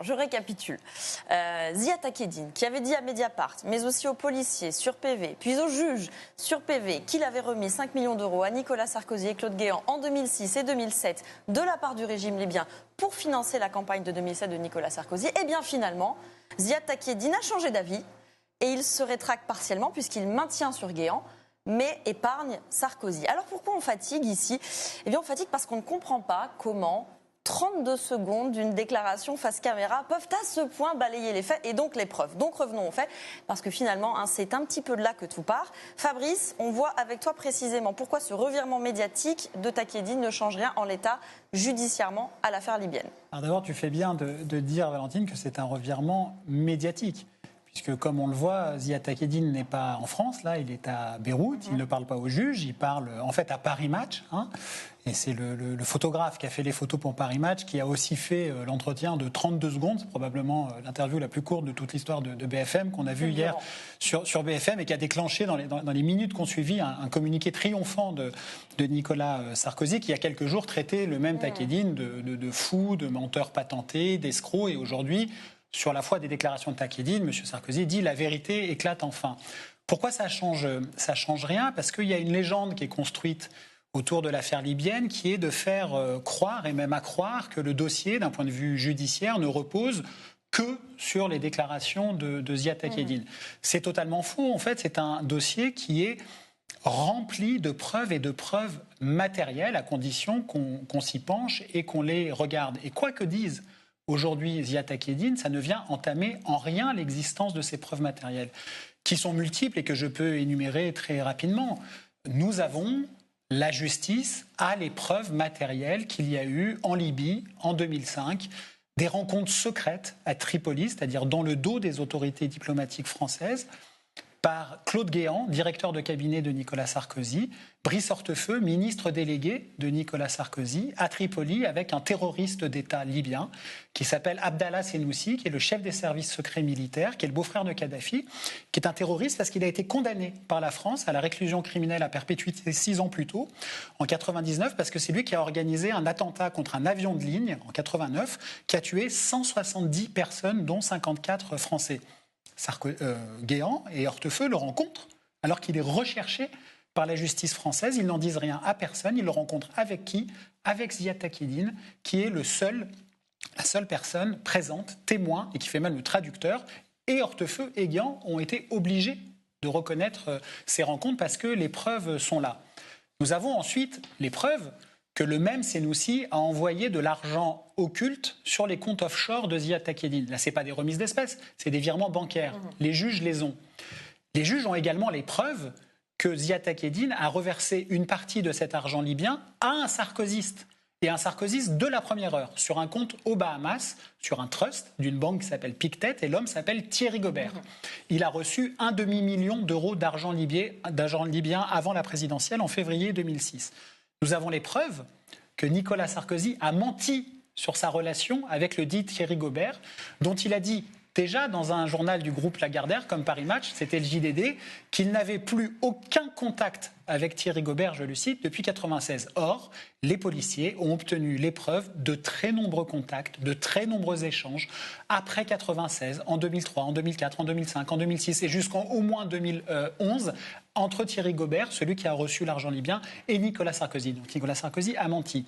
je récapitule. Ziad Takieddine, qui avait dit à Mediapart, mais aussi aux policiers sur PV, puis aux juges sur PV, qu'il avait remis 5 millions d'euros à Nicolas Sarkozy et Claude Guéant en 2006 et 2007 de la part du régime libyen pour financer la campagne de 2007 de Nicolas Sarkozy. Eh bien finalement, Ziad Takieddine a changé d'avis et il se rétracte partiellement puisqu'il maintient sur Guéant, mais épargne Sarkozy. Alors pourquoi on fatigue ici ? Eh bien on fatigue parce qu'on ne comprend pas comment 32 secondes d'une déclaration face caméra peuvent à ce point balayer les faits et donc les preuves. Donc revenons aux faits, parce que finalement, c'est un petit peu de là que tout part. Fabrice, on voit avec toi précisément pourquoi ce revirement médiatique de Takieddine ne change rien en l'état judiciairement à l'affaire libyenne. Alors d'abord, tu fais bien de dire, Valentine, que c'est un revirement médiatique. Puisque, comme on le voit, Ziad Takieddine n'est pas en France, là, il est à Beyrouth, il ne parle pas au juge, il parle en fait à Paris Match. Et c'est le photographe qui a fait les photos pour Paris Match qui a aussi fait l'entretien de 32 secondes, c'est probablement l'interview la plus courte de toute l'histoire de BFM qu'on a vu hier sur BFM et qui a déclenché dans les minutes qu'on suivit un communiqué triomphant de Nicolas Sarkozy qui, il y a quelques jours, traitait le même Takieddine de fou, de menteur patenté, d'escroc. Et aujourd'hui, sur la foi des déclarations de Takieddine, M. Sarkozy dit « la vérité éclate enfin ». Pourquoi ça change rien ? Parce qu'il y a une légende qui est construite autour de l'affaire libyenne qui est de faire croire et même accroire que le dossier, d'un point de vue judiciaire, ne repose que sur les déclarations de Ziad Takieddine. C'est totalement faux. En fait, c'est un dossier qui est rempli de preuves et de preuves matérielles à condition qu'on s'y penche et qu'on les regarde. Et quoi que disent aujourd'hui Ziad Takieddine, ça ne vient entamer en rien l'existence de ces preuves matérielles, qui sont multiples et que je peux énumérer très rapidement. Nous avons, la justice a les preuves matérielles qu'il y a eu en Libye en 2005, des rencontres secrètes à Tripoli, c'est-à-dire dans le dos des autorités diplomatiques françaises, par Claude Guéant, directeur de cabinet de Nicolas Sarkozy, Brice Hortefeux, ministre délégué de Nicolas Sarkozy, à Tripoli avec un terroriste d'État libyen qui s'appelle Abdallah Senoussi, qui est le chef des services secrets militaires, qui est le beau-frère de Kadhafi, qui est un terroriste parce qu'il a été condamné par la France à la réclusion criminelle à perpétuité 6 ans plus tôt, en 99, parce que c'est lui qui a organisé un attentat contre un avion de ligne en 89, qui a tué 170 personnes, dont 54 Français. Guéant et Hortefeux le rencontrent alors qu'il est recherché par la justice française. Ils n'en disent rien à personne. Ils le rencontrent avec qui ? Avec Ziad Takieddine, qui est la seule personne présente, témoin, et qui fait même le traducteur. Et Hortefeux et Guéant ont été obligés de reconnaître ces rencontres parce que les preuves sont là. Nous avons ensuite les preuves que le même Senoussi a envoyé de l'argent occulte sur les comptes offshore de Ziad Takieddine. Là, ce n'est pas des remises d'espèces, c'est des virements bancaires. Les juges les ont. Les juges ont également les preuves que Ziad Takieddine a reversé une partie de cet argent libyen à un sarkozyste. Et un sarkozyste de la première heure, sur un compte aux Bahamas, sur un trust d'une banque qui s'appelle Pictet, et l'homme s'appelle Thierry Gobert. Il a reçu 1 demi-million d'euros d'argent libyen avant la présidentielle en février 2006. Nous avons les preuves que Nicolas Sarkozy a menti sur sa relation avec le dit Thierry Gobert, dont il a dit déjà dans un journal du groupe Lagardère, comme Paris Match, c'était le JDD, qu'il n'avait plus aucun contact avec Thierry Gobert, je le cite, depuis 1996. Or, les policiers ont obtenu les preuves de très nombreux contacts, de très nombreux échanges, après 1996, en 2003, en 2004, en 2005, en 2006 et jusqu'en au moins 2011, entre Thierry Gobert, celui qui a reçu l'argent libyen, et Nicolas Sarkozy. Donc Nicolas Sarkozy a menti.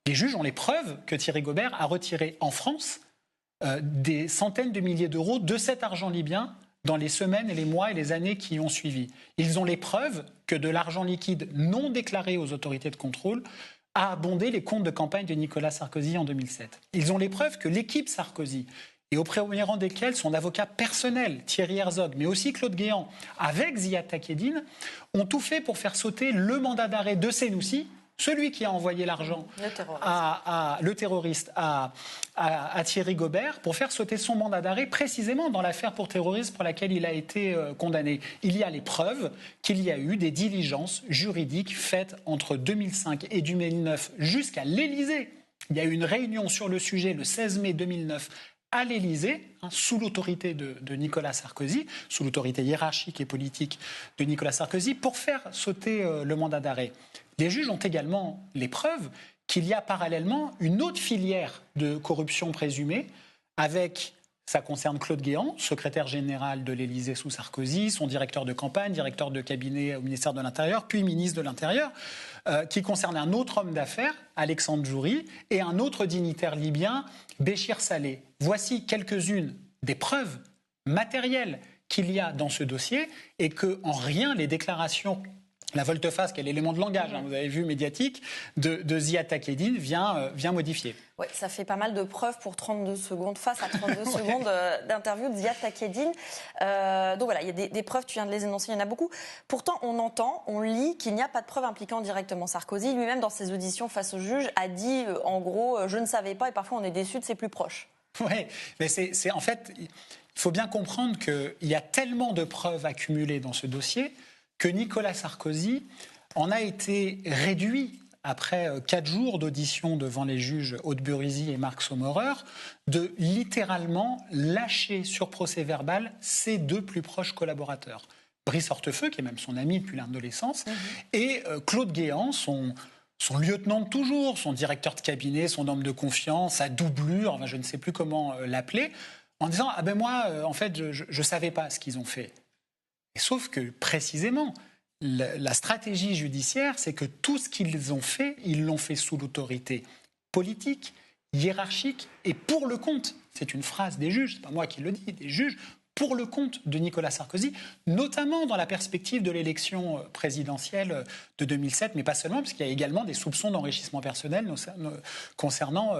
Les juges ont les preuves que Thierry Gobert a retiré en France des centaines de milliers d'euros de cet argent libyen dans les semaines et les mois et les années qui ont suivi. Ils ont les preuves que de l'argent liquide non déclaré aux autorités de contrôle a abondé les comptes de campagne de Nicolas Sarkozy en 2007. Ils ont les preuves que l'équipe Sarkozy, et au premier rang desquels son avocat personnel, Thierry Herzog, mais aussi Claude Guéant, avec Ziad Takieddine, ont tout fait pour faire sauter le mandat d'arrêt de Senoussi, celui qui a envoyé l'argent le terroriste à Thierry Gobert, pour faire sauter son mandat d'arrêt précisément dans l'affaire pour terrorisme pour laquelle il a été condamné. Il y a les preuves qu'il y a eu des diligences juridiques faites entre 2005 et 2009 jusqu'à l'Élysée. Il y a eu une réunion sur le sujet le 16 mai 2009 à l'Élysée, sous l'autorité de Nicolas Sarkozy, sous l'autorité hiérarchique et politique de Nicolas Sarkozy, pour faire sauter le mandat d'arrêt. Les juges ont également les preuves qu'il y a parallèlement une autre filière de corruption présumée avec... Ça concerne Claude Guéant, secrétaire général de l'Élysée sous Sarkozy, son directeur de campagne, directeur de cabinet au ministère de l'Intérieur, puis ministre de l'Intérieur, qui concerne un autre homme d'affaires, Alexandre Djouri, et un autre dignitaire libyen, Béchir Saleh. Voici quelques-unes des preuves matérielles qu'il y a dans ce dossier et que, en rien, les déclarations... La volte-face, qui est l'élément de langage, vous avez vu, médiatique, de Ziad Takieddine vient modifier. Oui, ça fait pas mal de preuves pour 32 secondes, face à 32 secondes d'interview de Ziad Takieddine. Donc voilà, il y a des preuves, tu viens de les énoncer, il y en a beaucoup. Pourtant, on lit qu'il n'y a pas de preuves impliquant directement Sarkozy. Lui-même, dans ses auditions face au juge, a dit, en gros, je ne savais pas, et parfois on est déçu de ses plus proches. Oui, mais c'est en fait, il faut bien comprendre qu'il y a tellement de preuves accumulées dans ce dossier que Nicolas Sarkozy en a été réduit, après 4 jours d'audition devant les juges Aude Burizi et Marc Sommerer, de littéralement lâcher sur procès-verbal ses 2 plus proches collaborateurs. Brice Hortefeux, qui est même son ami depuis l'adolescence, et Claude Guéant, son lieutenant de toujours, son directeur de cabinet, son homme de confiance, sa doublure, enfin, je ne sais plus comment l'appeler, en disant « Ah ben moi, en fait, je ne savais pas ce qu'ils ont fait ». Sauf que, précisément, la stratégie judiciaire, c'est que tout ce qu'ils ont fait, ils l'ont fait sous l'autorité politique, hiérarchique et pour le compte. C'est une phrase des juges, c'est pas moi qui le dis, des juges, pour le compte de Nicolas Sarkozy, notamment dans la perspective de l'élection présidentielle de 2007, mais pas seulement, parce qu'il y a également des soupçons d'enrichissement personnel concernant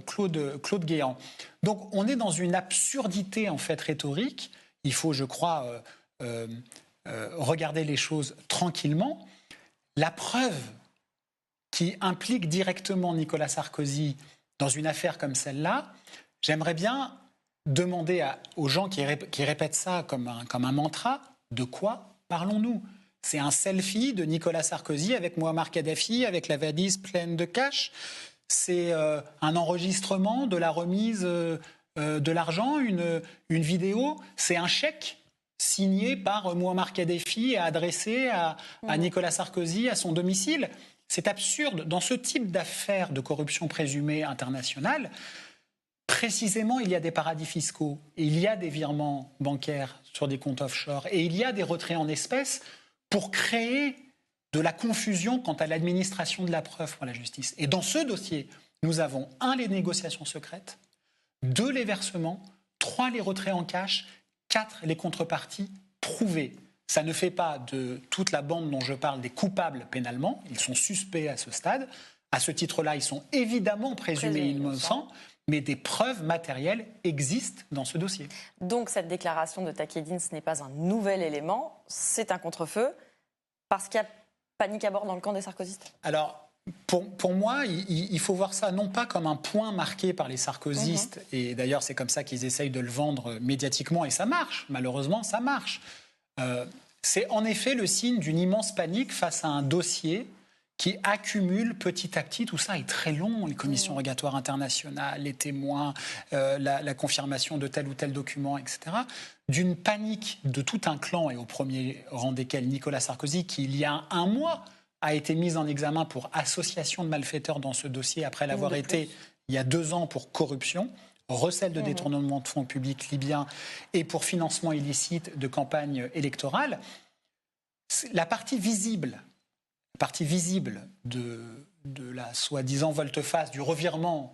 Claude Guéant. Donc on est dans une absurdité en fait rhétorique. Il faut, je crois, regarder les choses tranquillement. La preuve qui implique directement Nicolas Sarkozy dans une affaire comme celle-là, j'aimerais bien demander aux gens qui répètent ça comme un mantra, de quoi parlons-nous ? C'est un selfie de Nicolas Sarkozy avec Mouammar Kadhafi, avec la valise pleine de cash. C'est un enregistrement de la remise... de l'argent, une vidéo, c'est un chèque signé par Mouammar Kadhafi et adressé à Nicolas Sarkozy à son domicile. C'est absurde. Dans ce type d'affaires de corruption présumée internationale, précisément, il y a des paradis fiscaux, et il y a des virements bancaires sur des comptes offshore, et il y a des retraits en espèces pour créer de la confusion quant à l'administration de la preuve pour la justice. Et dans ce dossier, nous avons 1, les négociations secrètes, 2, les versements, 3, les retraits en cash, 4, les contreparties prouvées. Ça ne fait pas de toute la bande dont je parle des coupables pénalement. Ils sont suspects à ce stade. À ce titre-là, ils sont évidemment présumés innocents, mais des preuves matérielles existent dans ce dossier. Donc cette déclaration de Takieddine, ce n'est pas un nouvel élément, c'est un contre-feu, parce qu'il y a panique à bord dans le camp des sarkozystes. Alors, pour moi, il faut voir ça non pas comme un point marqué par les sarkozystes, et d'ailleurs c'est comme ça qu'ils essayent de le vendre médiatiquement, et ça marche, malheureusement ça marche. C'est en effet le signe d'une immense panique face à un dossier qui accumule petit à petit, tout ça est très long, les commissions rogatoires internationales, les témoins, la confirmation de tel ou tel document, etc., d'une panique de tout un clan, et au premier rang desquels Nicolas Sarkozy, qui il y a un mois a été mis en examen pour association de malfaiteurs dans ce dossier, après l'avoir été il y a 2 ans pour corruption, recel de détournement de fonds publics libyens et pour financement illicite de campagne électorale. La partie visible de la soi-disant volte-face, du revirement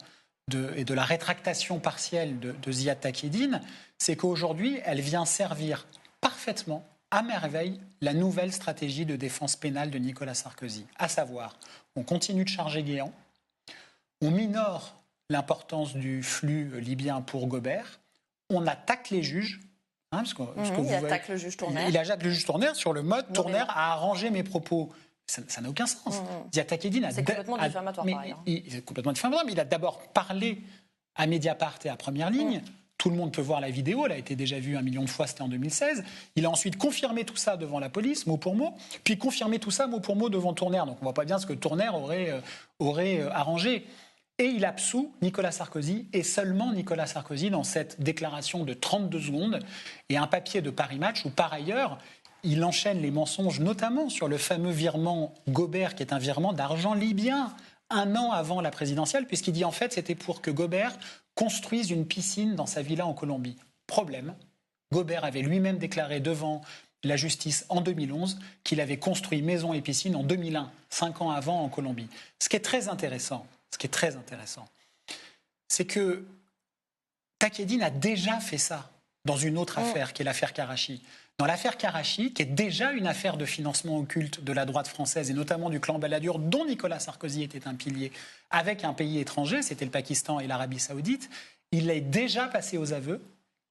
et de la rétractation partielle de Ziad Takieddine, c'est qu'aujourd'hui, elle vient servir parfaitement, à merveille, la nouvelle stratégie de défense pénale de Nicolas Sarkozy. À savoir, on continue de charger Guéant, on minore l'importance du flux libyen pour Gobert, on attaque les juges. Il attaque le juge Tournaire. Il attaque le juge Tournaire sur le mode Tournaire a arrangé mes propos. Ça n'a aucun sens. Ziad Takieddine c'est complètement diffamatoire, par ailleurs. C'est complètement diffamatoire, mais il a d'abord parlé à Mediapart et à Première Ligne. Tout le monde peut voir la vidéo, elle a été déjà vue 1 million de fois, c'était en 2016. Il a ensuite confirmé tout ça devant la police, mot pour mot, puis confirmé tout ça mot pour mot devant Tournaire. Donc on ne voit pas bien ce que Tournaire aurait arrangé. Et il absout Nicolas Sarkozy, et seulement Nicolas Sarkozy, dans cette déclaration de 32 secondes, et un papier de Paris Match où, par ailleurs, il enchaîne les mensonges, notamment sur le fameux virement Gobert, qui est un virement d'argent libyen un an avant la présidentielle, puisqu'il dit en fait c'était pour que Gobert construise une piscine dans sa villa en Colombie. Problème, Gobert avait lui-même déclaré devant la justice en 2011 qu'il avait construit maison et piscine en 2001, 5 ans avant en Colombie. Ce qui est très intéressant, c'est que Takieddine a déjà fait ça dans une autre affaire, qui est l'affaire Karachi. Dans l'affaire Karachi, qui est déjà une affaire de financement occulte de la droite française, et notamment du clan Balladur, dont Nicolas Sarkozy était un pilier, avec un pays étranger, c'était le Pakistan et l'Arabie Saoudite, il est déjà passé aux aveux,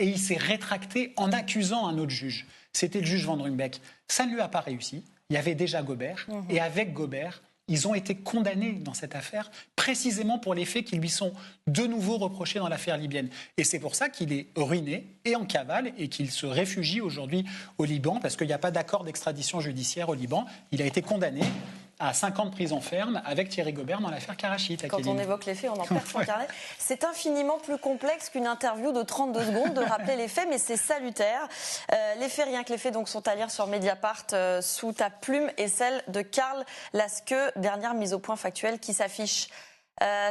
et il s'est rétracté en accusant un autre juge. C'était le juge Van Ruymbeck. Ça ne lui a pas réussi. Il y avait déjà Gobert. Et avec Gobert, ils ont été condamnés dans cette affaire, précisément pour les faits qui lui sont de nouveau reprochés dans l'affaire libyenne. Et c'est pour ça qu'il est ruiné et en cavale et qu'il se réfugie aujourd'hui au Liban, parce qu'il n'y a pas d'accord d'extradition judiciaire au Liban. Il a été condamné à 5 ans de prison ferme avec Thierry Gobert dans l'affaire Karachi. Quand on évoque les faits, on en perd son carnet. C'est infiniment plus complexe qu'une interview de 32 secondes de rappeler les faits, mais c'est salutaire. Les faits, rien que les faits, donc, sont à lire sur Mediapart sous ta plume et celle de Karl Lasque, dernière mise au point factuelle qui s'affiche.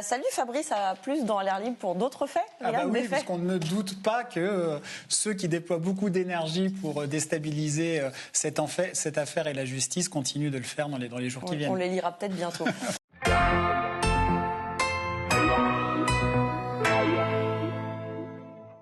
Salut Fabrice, à plus dans l'air libre pour d'autres faits. Oui, parce qu'on ne doute pas que ceux qui déploient beaucoup d'énergie pour déstabiliser cette affaire et la justice continuent de le faire dans les jours qui viennent. On les lira peut-être bientôt.